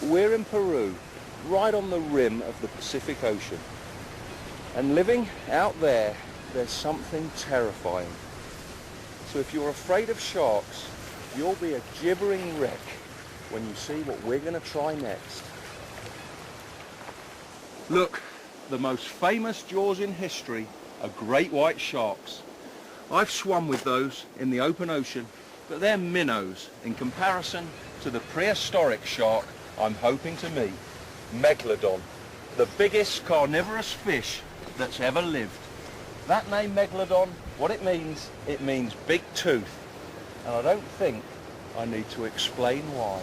We're in Peru, right on the rim of the Pacific Ocean. And living out there, there's something terrifying. So if you're afraid of sharks, you'll be a gibbering wreck when you see what we're going to try next. Look, the most famous jaws in history are great white sharks. I've swum with those in the open ocean, but they're minnows in comparison to the prehistoric shark I'm hoping to meet, Megalodon, the biggest carnivorous fish that's ever lived. That name Megalodon, what it means big tooth, and I don't think I need to explain why.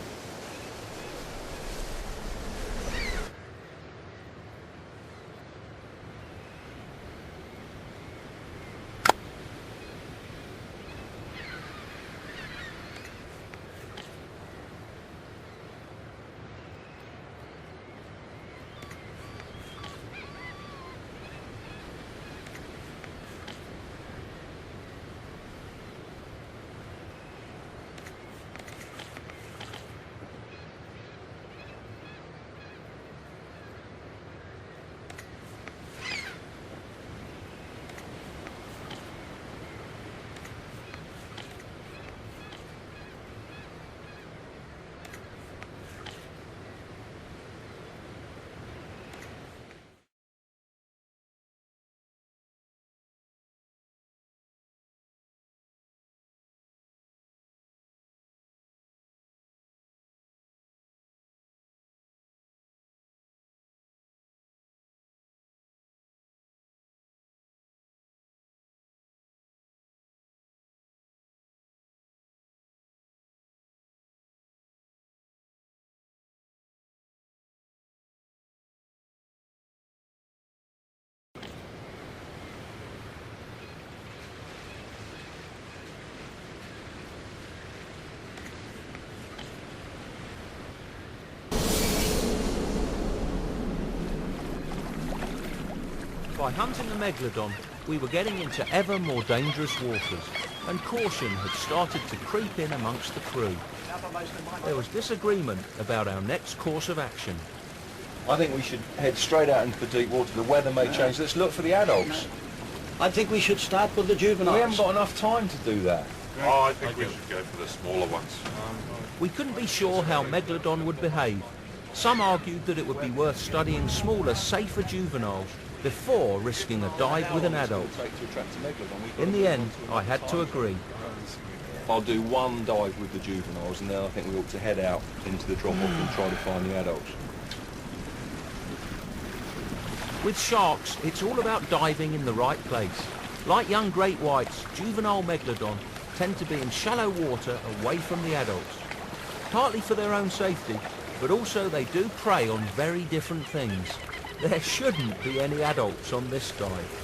By hunting the Megalodon, we were getting into ever more dangerous waters, and caution had started to creep in amongst the crew. There was disagreement about our next course of action. I think we should head straight out into the deep water. The weather may change. Let's look for the adults. I think we should start with the juveniles. We haven't got enough time to do that. Oh, I think we should go for the smaller ones. We couldn't be sure how Megalodon would behave. Some argued that it would be worth studying smaller, safer juveniles before risking a dive with an adult. In the end, I had to agree. I'll do one dive with the juveniles, and then I think we ought to head out into the drop-off and try to find the adults. With sharks, it's all about diving in the right place. Like young great whites, juvenile Megalodon tend to be in shallow water away from the adults. Partly for their own safety, but also they do prey on very different things. There shouldn't be any adults on this dive.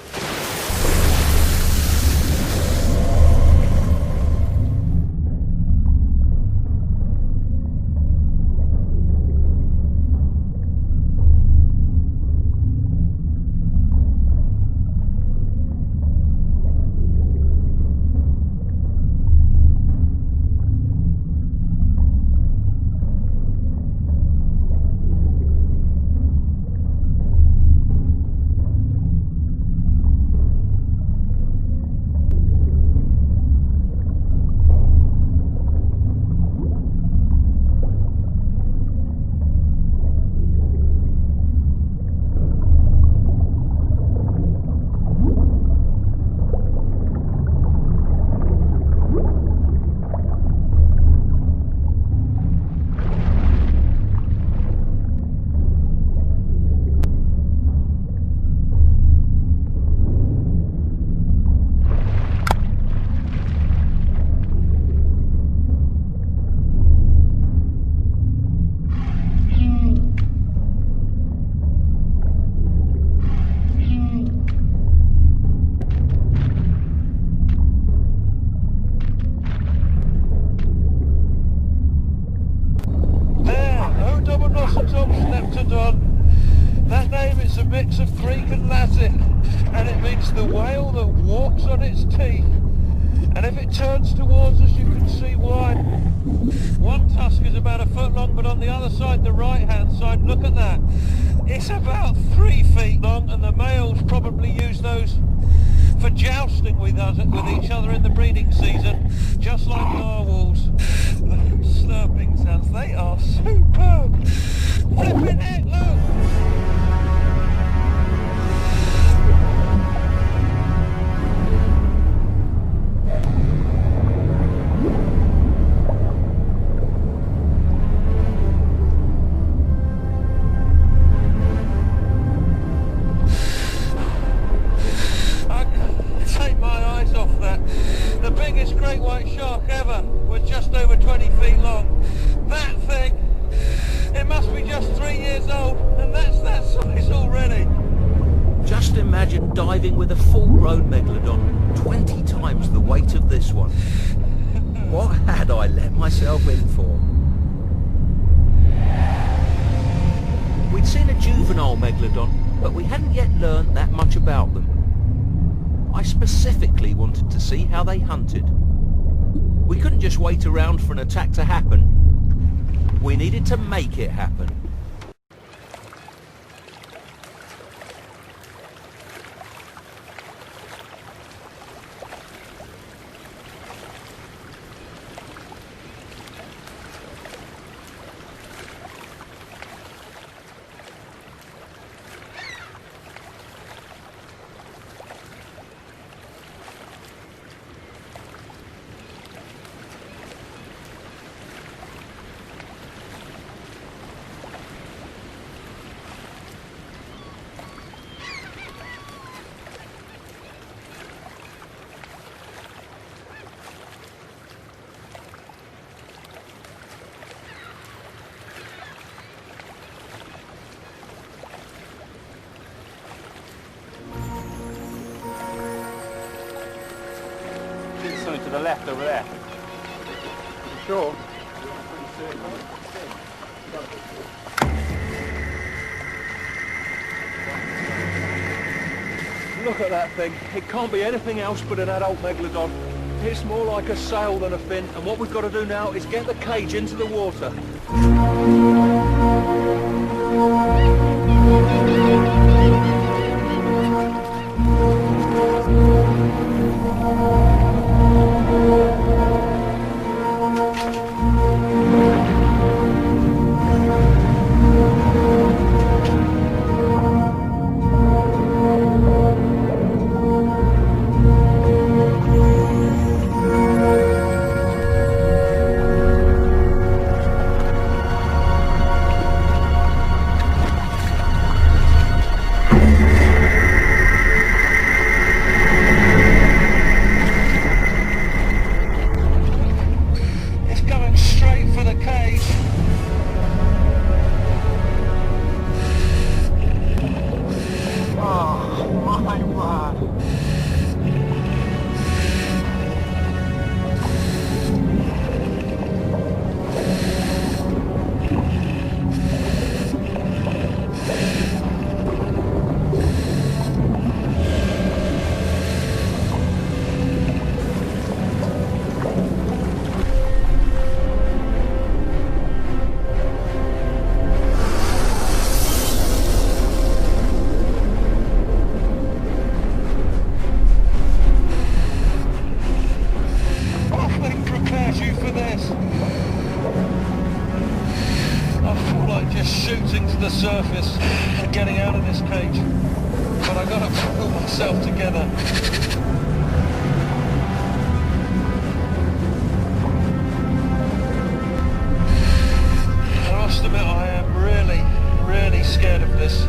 Odonbotocetops. That name is a mix of Greek and Latin, and it means the whale that walks on its teeth. And if it turns towards us, you can see why. One tusk is about 1 foot long, but on the other side, the right-hand side, look at that. It's about 3 feet long, and the males probably use those for jousting with each other in the breeding season, just like narwhals. Those slurping sounds, they are superb. Flipping it, look! Great white shark ever was just over 20 feet long. That thing, it must be just 3 years old, and that's that size already. Just imagine diving with a full-grown Megalodon, 20 times the weight of this one. What had I let myself in for? We'd seen a juvenile Megalodon, but we hadn't yet learnt that much about them. I specifically wanted to see how they hunted. We couldn't just wait around for an attack to happen. We needed to make it happen. Something to the left over there. Sure. Look at that thing. It can't be anything else but an adult Megalodon. It's more like a sail than a fin, and what we've got to do now is get the cage into the water. Surface and getting out of this cage, but I gotta pull myself together. I must admit I am really scared of this.